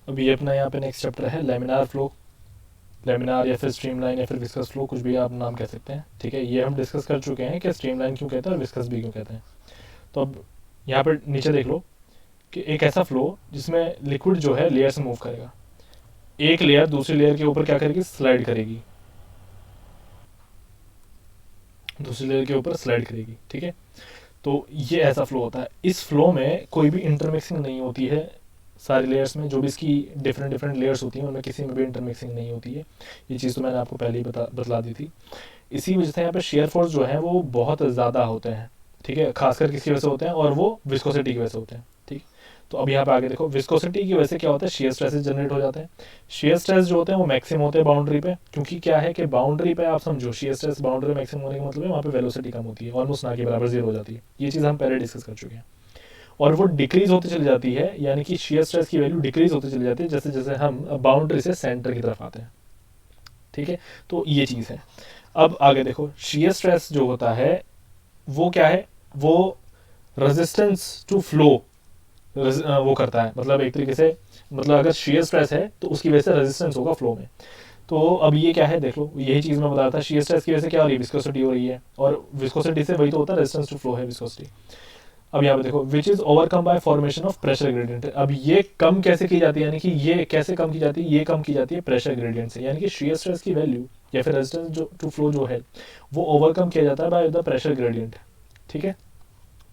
अब ये अपना यहाँ पे नेक्स्ट चैप्टर है लेमिनार फ्लो, लेमिनार या फिर स्ट्रीमलाइन या फिर विस्कस फ्लो, कुछ भी आप नाम कह सकते हैं। ठीक है, ये हम डिस्कस कर चुके हैं कि स्ट्रीमलाइन क्यों कहते हैं और विस्कस भी क्यों कहते हैं। तो अब यहाँ पर नीचे देख लो कि एक ऐसा फ्लो जिसमें लिक्विड जो है लेयर से मूव करेगा, एक लेयर दूसरी लेयर के ऊपर क्या करेगी, स्लाइड करेगी, दूसरी लेयर के ऊपर स्लाइड करेगी। ठीक है, तो ये ऐसा फ्लो होता है। इस फ्लो में कोई भी इंटरमिक्सिंग नहीं होती है सारी लेयर्स में, जो भी इसकी डिफरेंट डिफरेंट लेयर्स होती हैं उनमें किसी में भी इंटरमिक्सिंग नहीं होती है। ये चीज़ तो मैंने आपको पहले ही बतला दी थी। इसी वजह से यहाँ पे शेयर फोर्स जो है वो बहुत ज़्यादा होते हैं। ठीक है, खासकर किसकी वजह से होते हैं, और वो विस्कोसिटी की वजह से होते हैं। ठीक, तो अब यहाँ पे आगे देखो, विस्कोसिटी की वजह से क्या होता है, शेयर स्ट्रेसेस जनरेट हो जाते हैं। शेयर स्ट्रेस जो होते हैं वो मैक्सिमम होते हैं बाउंड्री पे, क्योंकि क्या है कि बाउंड्री पे आप समझो शेयर स्ट्रेस बाउंड्री मैक्सिमम होने का मतलब है वहाँ पे वेलोसिटी कम होती है, ऑलमोस्ट ना के बराबर जीरो हो जाती है। ये चीज़ हम पहले डिस्कस कर चुके हैं। और वो डिक्रीज होती चली जाती है, यानी कि शेयर स्ट्रेस की वैल्यू डिक्रीज होती चली जाती है जैसे जैसे हम बाउंड्री से सेंटर की तरफ आते हैं। ठीक है, तो ये चीज़ है। अब आगे देखो, शेयर स्ट्रेस जो होता है वो क्या है, वो रेजिस्टेंस टू फ्लो वो करता है, मतलब एक तरीके से, मतलब अगर शेयर स्ट्रेस है तो उसकी वजह से रेजिस्टेंस होगा फ्लो में। तो अब ये क्या है देख लो, यही चीज़ मैं बता रहा था, शेयर स्ट्रेस की वजह से क्या हो रही है, विस्कोसिटी हो रही है, और विस्कोसिटी से वही तो होता है रेजिस्टेंस टू फ्लो है विस्कोसिटी। अब यहाँ पे देखो, which is overcome bye formation of pressure gradient. अब ये कम कैसे की जाती है, यानी कि ये कैसे कम की जाती है, ये कम की जाती है प्रेशर ग्रेडियंट से, यानी कि शेयर स्ट्रेस की वैल्यू या फिर रेजिस्टेंस जो टू फ्लो जो है वो ओवरकम किया जाता है बाय द प्रेशर ग्रेडियंट। ठीक है,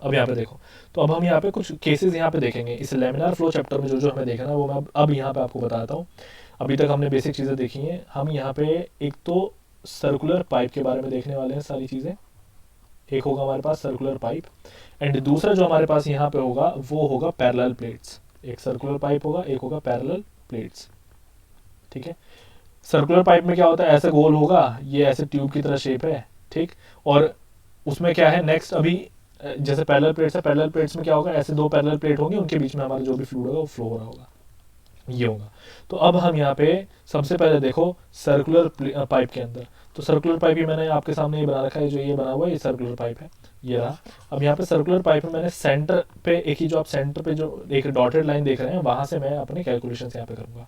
अब यहाँ पे देखो, तो अब हम यहाँ पे कुछ केसेस यहाँ पे देखेंगे इस लेमिनार फ्लो चैप्टर में, जो जो हमें देखना है वो मैं अब यहाँ पे आपको बताता हूँ। अभी तक हमने बेसिक चीज़ें देखी हैं, हम यहाँ पे एक तो सर्कुलर पाइप के बारे में देखने वाले हैं सारी चीज़ें। एक होगा हमारे पास सर्कुलर पाइप, एंड दूसरा जो हमारे पास यहाँ पे होगा वो होगा पैरेलल प्लेट्स। एक सर्कुलर पाइप होगा, एक होगा पैरेलल प्लेट्स। ठीक है, सर्कुलर पाइप में क्या होता है, ऐसे गोल होगा, ये ऐसे ट्यूब की तरह शेप है। ठीक, और उसमें क्या है नेक्स्ट, अभी जैसे पैरेलल प्लेट्स है, पैरेलल प्लेट्स में क्या होगा, ऐसे दो पैरेलल प्लेट होंगे, उनके बीच में हमारा जो भी फ्लूइड होगा वो फ्लो हो रहा होगा, ये होगा। तो अब हम यहाँ पे सबसे पहले देखो सर्कुलर पाइप के अंदर, तो सर्कुलर पाइप ही मैंने आपके सामने ये बना रखा है, जो ये बना हुआ है ये सर्कुलर पाइप है, ये रहा। अब यहाँ पे सर्कुलर पाइप में मैंने सेंटर पे एक ही, जो आप सेंटर पे जो एक डॉटेड लाइन देख रहे हैं वहां से मैं अपने कैलकुलेशन यहाँ पे करूंगा।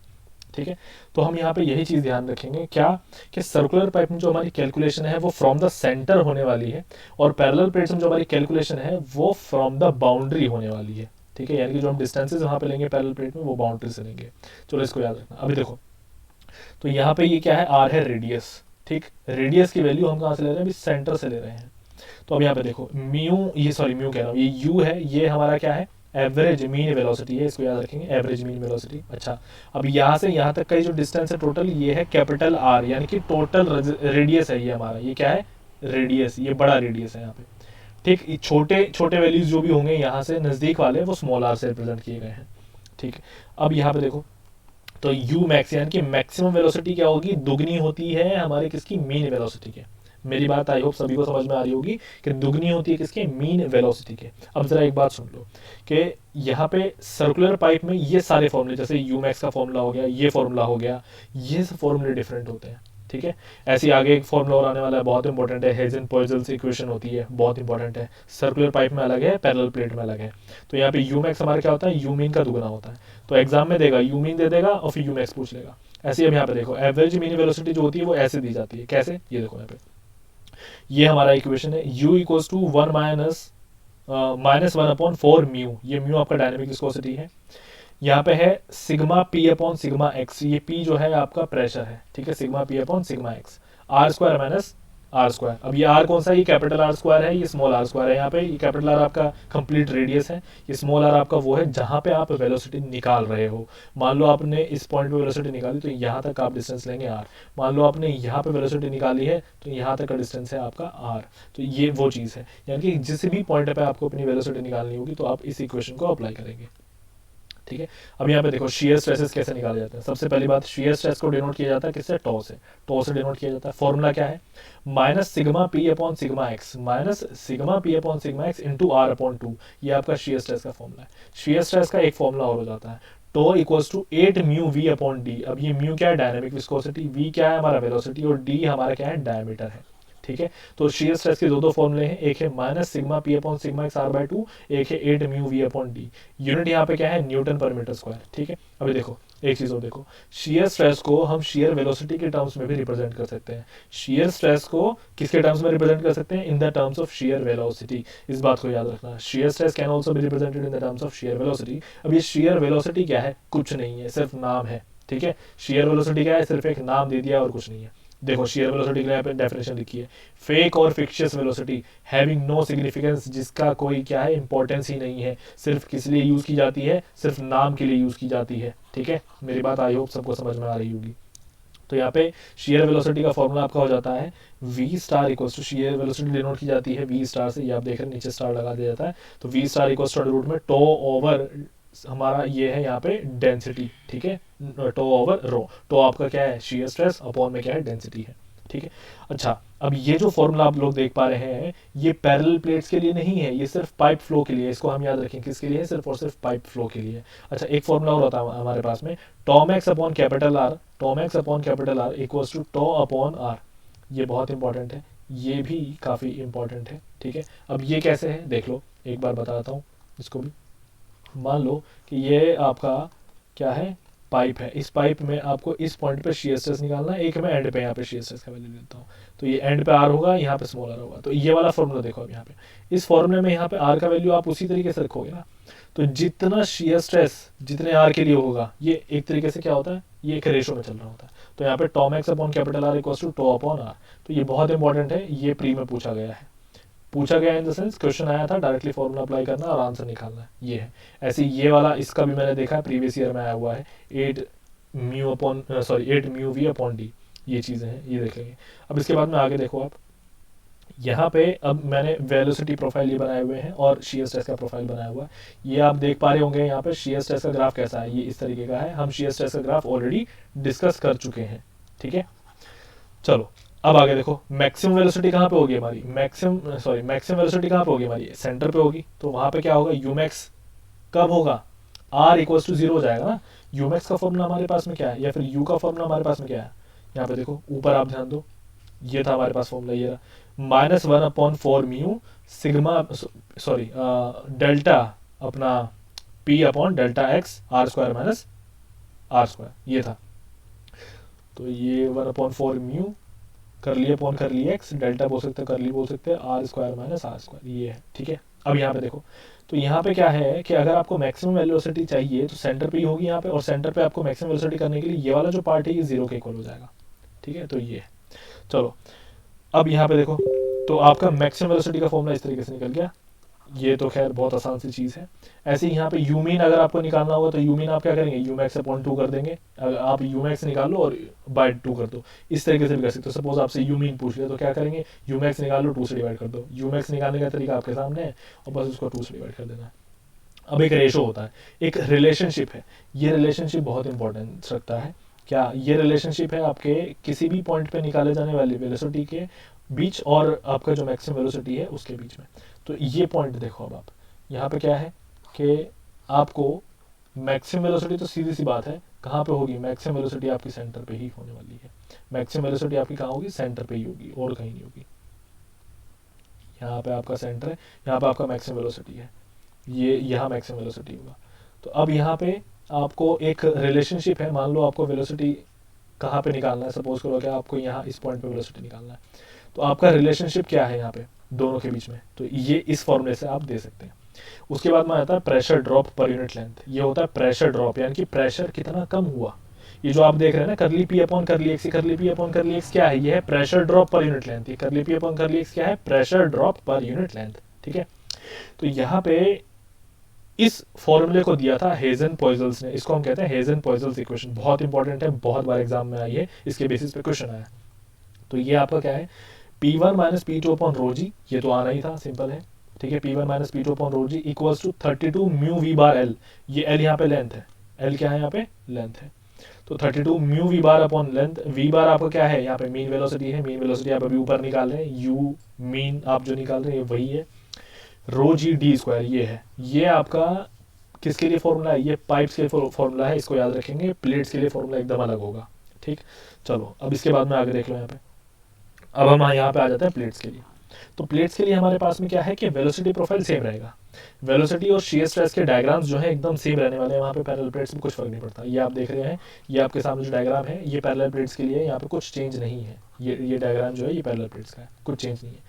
ठीक है, तो हम यहाँ पे यही चीज़ ध्यान रखेंगे क्या, कि सर्कुलर पाइप में जो हमारी कैलकुलेशन है वो फ्रॉम द सेंटर होने वाली है, और पैरेलल प्लेट्स में जो हमारी कैलकुलेशन है वो फ्रॉम द बाउंड्री होने वाली है। ठीक है, यानी कि जो हम डिस्टेंसेज वहाँ पे लेंगे पैरेलल प्लेट में वो बाउंड्री से लेंगे। चलो इसको याद रखना। अभी देखो, तो यहाँ पे ये क्या है, आर है रेडियस। ठीक, रेडियस की वैल्यू हम कहाँ से ले रहे हैं, अभी सेंटर से ले रहे हैं। तो अब यहाँ पे देखो म्यू, ये सॉरी म्यू कह रहा हूँ, ये यू है, ये हमारा क्या है, एवरेज मीन वेलोसिटी है, इसको याद रखेंगे, एवरेज मीन वेलोसिटी। अच्छा, अब यहाँ से यहाँ तक का जो डिस्टेंस है टोटल, ये है कैपिटल आर, यानी कि टोटल रेडियस है ये हमारा, ये क्या है, रेडियस, ये बड़ा रेडियस है यहाँ पे। ठीक, छोटे छोटे वैल्यूज जो भी होंगे यहाँ से नज़दीक वाले वो स्मॉल आर से रिप्रेजेंट किए गए हैं। ठीक, अब यहाँ पे देखो, तो यू मैक्स यानी कि मैक्सिमम वेलोसिटी क्या होगी, दुगनी होती है हमारे किसकी, मीन वेलोसिटी के। मेरी बात आई होप सभी को समझ में आ रही होगी कि दुगनी होती है किसके, मीन वेलोसिटी के। अब जरा एक बात सुन लो कि यहाँ पे सर्कुलर पाइप में ये सारे फॉर्मूले, जैसे यू मैक्स का फॉर्मूला हो गया, ये फॉर्मूला हो गया, ये सब फॉर्मूले डिफरेंट होते हैं। ठीक है, ऐसे आगे एक फॉर्मूला और आने वाला है, बहुत इंपॉर्टेंट है, हेजन-पॉइसल्स इक्वेशन होती है, बहुत इंपॉर्टेंट है। सर्कुलर पाइप में अलग है, पैरेलल प्लेट में अलग है। तो यहाँ पे यू मैक्स हमारा क्या होता है, यू मीन का दुगना होता है। तो एग्जाम में देगा यू मीन दे देगा और फिर यू मैक्स पूछ लेगा। ऐसे ही अब यहाँ पे देखो, एवरेज मीन वेलोसिटी जो होती है वो ऐसे दी जाती है, कैसे, ये देखो यहाँ पे, ये हमारा इक्वेशन है, u equals to 1 minus 1/4 mu, ये म्यू आपका डायनेमिक विस्कोसिटी है। यहाँ पे है sigma P upon sigma X, ये पी जो है आपका प्रेशर है। ठीक है, sigma P upon sigma X, R square minus R square. अब ये आर कौन सा है, ये कैपिटल आर स्क्वायर है, ये स्मॉल आर स्क्वायर है। यहाँ पे ये कैपिटल आर आपका कंप्लीट रेडियस है, ये स्मॉल आर आपका वो है जहाँ पे आप वेलोसिटी निकाल रहे हो। मान लो आपने इस पॉइंट पे वेलोसिटी निकाली तो यहाँ तक आप डिस्टेंस लेंगे आर। मान लो आपने यहाँ पे वेलोसिटी निकाली है तो यहाँ तक का डिस्टेंस है आपका आर। तो ये वो चीज़ है, यानी कि जिस भी पॉइंट पे आपको अपनी वेलोसिटी निकालनी होगी तो आप इस इक्वेशन को अप्लाई करेंगे। ठीक है, अब यहाँ पे देखो शियर स्ट्रेसेस कैसे निकाले जाते हैं। सबसे पहली बात, शियर स्ट्रेस को डिनोट किया जाता है किससे, टॉ से। टॉ से डिनोट किया जाता है, फॉर्मूला क्या है, minus sigma P upon sigma X, minus sigma P upon sigma X into R upon 2, ये आपका शियर स्ट्रेस का फॉर्मूला है। शियर स्ट्रेस का एक फॉर्मूला और हो जाता है, tau equals to 8 mu V upon D. अब ये म्यू क्या है, डायनेमिक विस्कोसिटी, वी क्या है हमारा वेलोसिटी, और डी हमारा क्या है, डायमीटर है। ठीक है। तो शियर स्ट्रेस के दो फॉर्मूले हैं, एक है minus sigma P upon sigma X R by two, एक है 8 mu V upon D. Unit यहाँ पे क्या है, न्यूटन पर मीटर स्क्वायर, ठीक है। अभी देखो एक चीज और देखो, शियर स्ट्रेस को हम शियर वेलोसिटी के टर्म्स में भी रिप्रेजेंट कर सकते हैं। शियर स्ट्रेस को किसके टर्म्स में रिप्रेजेंट कर सकते हैं, in the terms of shear velocity. इस बात को याद रखना, shear stress can also be represented in the terms of shear velocity. अब ये शियर वेलोसिटी क्या है, कुछ नहीं है, सिर्फ नाम है, ठीक है। शियर वेलोसिटी क्या है, सिर्फ एक नाम दे दिया और कुछ नहीं है। देखो शियर वेलोसिटी के लिए यहाँ पे डेफिनेशन लिखी है, फेक और fictitious velocity having no significance, जिसका कोई क्या है इंपॉर्टेंस ही नहीं है, सिर्फ किस लिए यूज की जाती है, सिर्फ नाम के लिए यूज की जाती है, ठीक है। मेरी बात आई होप सबको समझ में आ रही होगी। तो यहाँ पे शियर वेलोसिटी का फॉर्मूला आपका हो जाता है v star equals to, shear velocity denote की जाती है v स्टार से, ये आप देख रहे हैं नीचे स्टार लगा दिया जाता है। तो v star equals to root में टो ओवर हमारा ये है यहाँ पे डेंसिटी, ठीक है, टो ओवर रो। तो आपका क्या है, शियर स्ट्रेस अपॉन में क्या है, डेंसिटी है, ठीक है। अच्छा, अब ये जो फॉर्मूला आप लोग देख पा रहे हैं, ये पैरेलल प्लेट्स के लिए नहीं है, ये सिर्फ पाइप फ्लो के लिए, इसको हम याद रखें, किसके लिए है, सिर्फ और सिर्फ पाइप फ्लो के लिए। अच्छा, एक फॉर्मूला और होता है हमारे पास में, tau max upon capital R, tau max upon capital R equals to tau upon R. ये बहुत इंपॉर्टेंट है, ये भी काफ़ी इंपॉर्टेंट है, ठीक है। अब ये कैसे है देख लो, एक बार बताता हूँ इसको भी। मान लो कि ये आपका क्या है, पाइप है, इस पाइप में आपको इस पॉइंट पे शियर स्ट्रेस निकालना है, एक मैं एंड पे यहाँ पे शियर स्ट्रेस का वैल्यू लेता हूँ। तो ये एंड पे आर होगा, यहाँ पे स्मॉल आर होगा। तो ये वाला फॉर्मूला देखो अब यहाँ पे, इस फॉर्मूले में यहाँ पे आर का वैल्यू आप उसी तरीके से रखोगे ना, तो जितना शियर स्ट्रेस जितने आर के लिए होगा, ये एक तरीके से क्या होता है, ये एक रेशो में चल रहा होता है। तो यहाँ पे tau max upon capital R equals to tau upon R. तो ये बहुत इंपॉर्टेंट है, ये प्री में पूछा गया है, पूछा गया इन द सेंस क्वेश्चन आया था, डायरेक्टली फॉर्मूला अप्लाई करना और आंसर निकालना है, ये है। ऐसे ये वाला इसका भी मैंने देखा है, प्रीवियस ईयर में आया हुआ है, 8 म्यू वी अपॉन डी, ये चीज़ें हैं, ये देख लेंगे। अब इसके बाद में आगे देखो आप, यहाँ पे अब मैंने वेलोसिटी प्रोफाइल ये बनाए हुए हैं और शियर स्ट्रेस का प्रोफाइल बनाया हुआ है। ये आप देख पा रहे होंगे यहाँ पे शियर स्ट्रेस का ग्राफ कैसा है, ये इस तरीके का है। हम शियर स्ट्रेस का ग्राफ ऑलरेडी डिस्कस कर चुके हैं, ठीक है। चलो अब आगे देखो, मैक्सिमम वेलोसिटी कहाँ पे होगी हमारी, मैक्सिमम वेलोसिटी कहाँ पे होगी हमारी, सेंटर पे होगी। तो वहां पे क्या होगा, यूमैक्स कब होगा, r इक्वल्स टू 0 हो जाएगा ना। यूमैक्स का फॉर्मूला हमारे पास में क्या है, या फिर u का फॉर्मूला हमारे पास में क्या है, यहाँ पे देखो ऊपर आप ध्यान दो, ये था हमारे पास फॉर्मूला, ये -1 अपॉन 4 म्यू सिग्मा डेल्टा अपना p upon delta X R square minus R square, ये था। तो ये 1 अपॉन 4 म्यू कर लिए अपॉन कर लिए एक्स, डेल्टा बोल सकते हैं, कर ली बोल सकते हैं, R square minus R square, ये है, ठीक है। अब यहाँ पे देखो, तो यहाँ पे क्या है कि अगर आपको मैक्सिमम वेलोसिटी चाहिए तो सेंटर पे ही होगी यहाँ पे, और सेंटर पे आपको मैक्सिमम वेलोसिटी करने के लिए ये वाला जो पार्ट है ये 0 के इक्वल हो जाएगा, ठीक है। तो ये है, चलो अब यहाँ पे देखो, तो आपका मैक्सिमम वेलोसिटी का फॉर्मूला इस तरीके से निकल गया। ये तो खैर बहुत आसान सी चीज़ है। ऐसे ही यहाँ पे यू मीन अगर आपको निकालना होगा तो यू मीन आप क्या करेंगे, यू मैक्स अपॉन 2 कर देंगे। अगर आप यू मैक्स निकाल लो और बाय 2 कर दो, इस तरीके से भी कर सकते हो। सपोज आपसे यू मीन पूछ लिया तो क्या करेंगे, यू मैक्स निकाल लो, 2 से डिवाइड कर दो। यू मैक्स निकालने का तरीका आपके सामने है और बस उसको 2 से डिवाइड कर देना है। अब एक रेशो होता है, एक रिलेशनशिप है, ये रिलेशनशिप बहुत इंपॉर्टेंट रखता है। क्या ये रिलेशनशिप है आपके किसी भी पॉइंट पे निकाले जाने वाली वेलोसिटी के बीच और आपका जो मैक्सिमम वेलोसिटी है उसके बीच में। तो ये पॉइंट देखो, अब आप यहाँ पे क्या है कि आपको मैक्सिमम वेलोसिटी तो सीधी सी बात है कहाँ पे होगी, मैक्सिमम वेलोसिटी आपकी सेंटर पे ही होने वाली है। मैक्सिमम वेलोसिटी आपकी कहाँ होगी, सेंटर पे ही होगी और कहीं नहीं होगी। यहाँ पे आपका सेंटर है, यहाँ पे आपका मैक्सिमम वेलोसिटी है, ये यहाँ मैक्सिमम वेलोसिटी होगा। तो अब यहाँ पे आपको एक रिलेशनशिप है, मान लो आपको वेलोसिटी कहाँ पे निकालना है, सपोज करो कि आपको यहाँ इस पॉइंट पे वेलोसिटी निकालना है, तो आपका रिलेशनशिप क्या है यहाँ पे दोनों के बीच में, तो ये इस फॉर्मूले से आप दे सकते हैं। उसके बाद में आता है pressure drop per unit length. ये होता है प्रेशर ड्रॉप, यानी कि प्रेशर कितना कम हुआ। ये जो आप देख रहे हैं ना, करली पी अपॉन करली एक्स, करली पी अपॉन करली एक्स क्या है, ये है pressure drop per unit length. ये करली पी अपॉन करली एक्स क्या है, pressure drop per unit length, ठीक है। तो यहाँ पे इस फॉर्मूले को दिया था हेजन-पॉइज़ल्स ने, इसको हम कहते हैं हेजन-पॉइज़ल्स इक्वेशन। बहुत इंपॉर्टेंट है, बहुत बार एग्जाम में आई है, इसके बेसिस पे क्वेश्चन आया। तो ये आपका क्या है, P1 minus P2 upon rho जी, ये तो आना ही था, सिंपल है, ठीक है। P1 minus P2 upon rho G equals to 32 mu V bar L. ये एल यहाँ पे लेंथ है, एल क्या है यहाँ पे, लेंथ है। तो 32 mu V bar upon length, V bar आपका क्या है, यहाँ पे मीन वेलोसिटी है, मीन वेलोसिटी आप अभी ऊपर निकाल रहे हैं, यू मीन आप जो निकाल रहे हैं वही है, रो जी डी स्क्वायर ये है। ये आपका किसके लिए फॉर्मूला है, ये पाइप्स के लिए फॉर्मूला है, इसको याद रखेंगे। प्लेट्स के लिए फॉर्मूला एकदम अलग होगा, ठीक। चलो अब इसके बाद में आगे देख लो, यहाँ पे अब हम यहाँ पे आ जाते हैं प्लेट्स के लिए। तो प्लेट्स के लिए हमारे पास में क्या है कि वेलोसिटी प्रोफाइल सेम रहेगा, वेलोसिटी और शीयर स्ट्रेस के डायग्राम्स जो है एकदम सेम रहने वाले हैं, वहाँ पे पैरेलल प्लेट्स में कुछ फर्क नहीं पड़ता। ये आप देख रहे हैं, ये आपके सामने जो डायग्राम है ये पैरेलल प्लेट्स के लिए, यहाँ पे कुछ चेंज नहीं है, ये डायग्राम जो है ये पैरेलल प्लेट्स का है, कुछ चेंज नहीं है।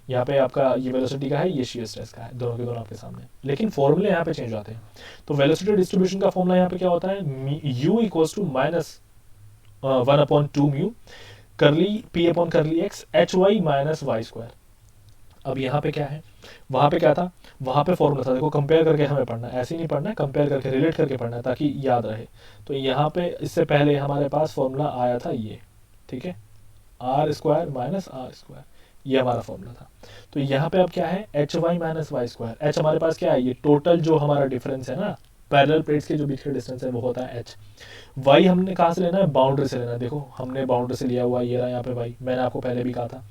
यहाँ पे आपका ये वेलोसिटी का है, ये शीयर स्ट्रेस का है, दोनों के दोनों आपके सामने, लेकिन फॉर्मूले यहाँ पे चेंज आते हैं। तो वेलोसिटी डिस्ट्रीब्यूशन का फॉर्मूला यहाँ पे क्या होता है, u equals to minus 1/2 mu curly p upon curly x hy minus Y square. अब यहाँ पे क्या है, वहाँ पे क्या था, वहाँ पे फॉर्मूला था, देखो कंपेयर करके हमें पढ़ना है, ऐसे नहीं पढ़ना है, कंपेयर करके रिलेट करके पढ़ना है ताकि याद रहे। तो यहाँ पे इससे पहले हमारे पास फॉर्मूला आया था ये, ठीक है, R square minus R square, ये हमारा फॉर्मूला था। तो यहाँ पे अब क्या है, H Y minus Y square, H हमारे पास क्या है, ये टोटल जो हमारा डिफरेंस है ना पैरेलल प्लेट्स के जो बीच का डिस्टेंस है वो होता है एच। वाई हमने कहाँ से लेना है, बाउंड्री से लेना है, देखो हमने बाउंड्री से लिया हुआ, ये रहा यहाँ पे वाई, मैंने आपको पहले भी कहा था।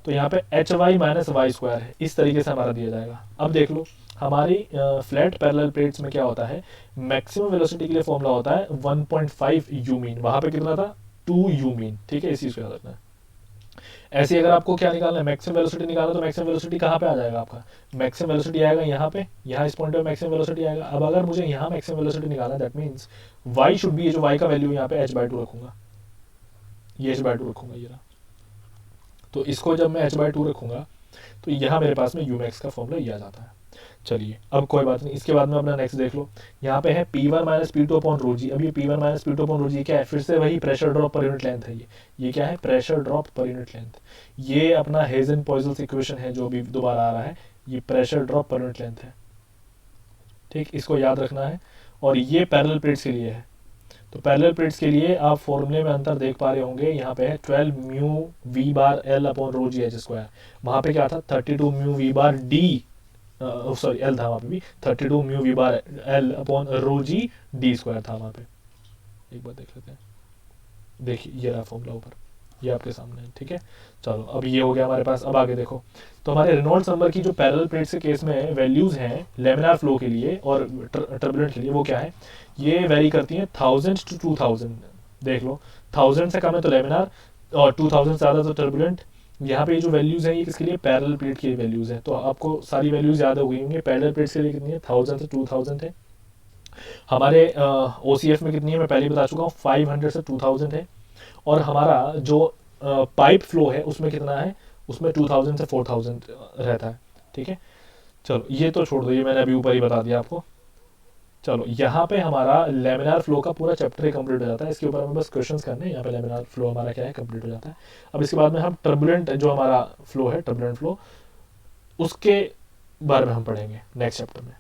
तो यहाँ पे H Y minus Y square है, इस तरीके से हमारा दिया जाएगा। अब देख लो हमारी फ्लैट पैरेलल प्लेट्स में क्या होता है, मैक्सिमम वेलोसिटी के लिए फॉर्मूला होता है 1.5 यू मीन, वहाँ पे कितना था 2 यू मीन, ठीक है, इसी को याद रखना है। ऐसे अगर आपको क्या निकालना है, मैक्सिमम वेलोसिटी निकालना, तो मैक्सिमम वेलोसिटी कहाँ पे आ जाएगा आपका, मैक्सिमम वेलोसिटी आएगा यहाँ पे, यहाँ इस पॉइंट पे मैक्सिमम वेलोसिटी आएगा। अब अगर मुझे यहाँ मैक्सिमम वेलोसिटी निकालना है, that means why should be, ये जो वाई का वैल्यू यहाँ पे h/2 रखूंगा, ये h/2 रखूंगा, ये रहा। तो इसको जब मैं h/2 रखूंगा तो यहाँ मेरे पास में यू मैक्स का फॉर्मूला ये आ जाता है। चलिए अब कोई बात नहीं, इसके बाद में अपना नेक्स्ट देख लो, यहाँ पे है P1 minus P2 upon rho जी। अब ये P1 minus P2 upon rho जी क्या है, फिर से वही pressure drop per unit length है, ये क्या है, pressure drop per unit length. ये अपना हेजन-पॉइसल्स इक्वेशन है जो अभी दोबारा आ रहा है, ये pressure drop per unit length है, ठीक, इसको याद रखना है। और ये पैरेलल प्लेट्स के लिए है। तो पैरेलल प्लेट्स के लिए आप फॉर्मूले में अंतर देख पा रहे होंगे, यहाँ पे है 12 mu V bar L upon rho G H square, वहाँ पे क्या था 32 mu V bar D, sorry L था वहाँ पे भी, 32 mu V bar L upon rho G D square था वहाँ पे। एक बार देख लेते हैं, देखिए ये रहा फॉर्मूला ऊपर, ये आपके सामने है, ठीक है। चलो अब ये हो गया हमारे पास। अब आगे देखो, तो हमारे रेनॉल्ड्स नंबर की जो पैरेलल प्लेट्स के केस में वैल्यूज हैं लेमिनार फ्लो के लिए और टर्बुलेंट के लिए, वो क्या है, ये वेरी करती हैं 1000 to 2000। देख लो 1000 से कम है तो लेमिनार और 2000 से ज़्यादा तो टर्बुलेंट। यहाँ पे ये जो वैल्यूज़ हैं ये किसके लिए, पैरेलल प्लेट की वैल्यूज़ हैं। तो आपको सारी वैल्यूज़ याद हो गई होंगी। पैरेलल प्लेट्स के लिए कितनी है, 1000 से 2000 है। हमारे OCF में कितनी है मैं पहले बता चुका हूँ, 500 से 2000 है। और हमारा जो पाइप फ्लो है उसमें कितना है, उसमें 2000 से 4000 रहता है, ठीक है। चलो ये तो छोड़ दो, ये मैंने अभी ऊपर ही बता दिया आपको। चलो यहाँ पे हमारा लेमिनार फ्लो का पूरा चैप्टर ही कंप्लीट हो जाता है। इसके ऊपर हमें बस क्वेश्चंस करने हैं। यहाँ पे लेमिनार फ्लो हमारा क्या है, कंप्लीट हो जाता है। अब इसके बाद में हम टर्बुलेंट जो हमारा फ्लो है, टर्बुलेंट फ्लो, उसके बारे में हम पढ़ेंगे नेक्स्ट चैप्टर में।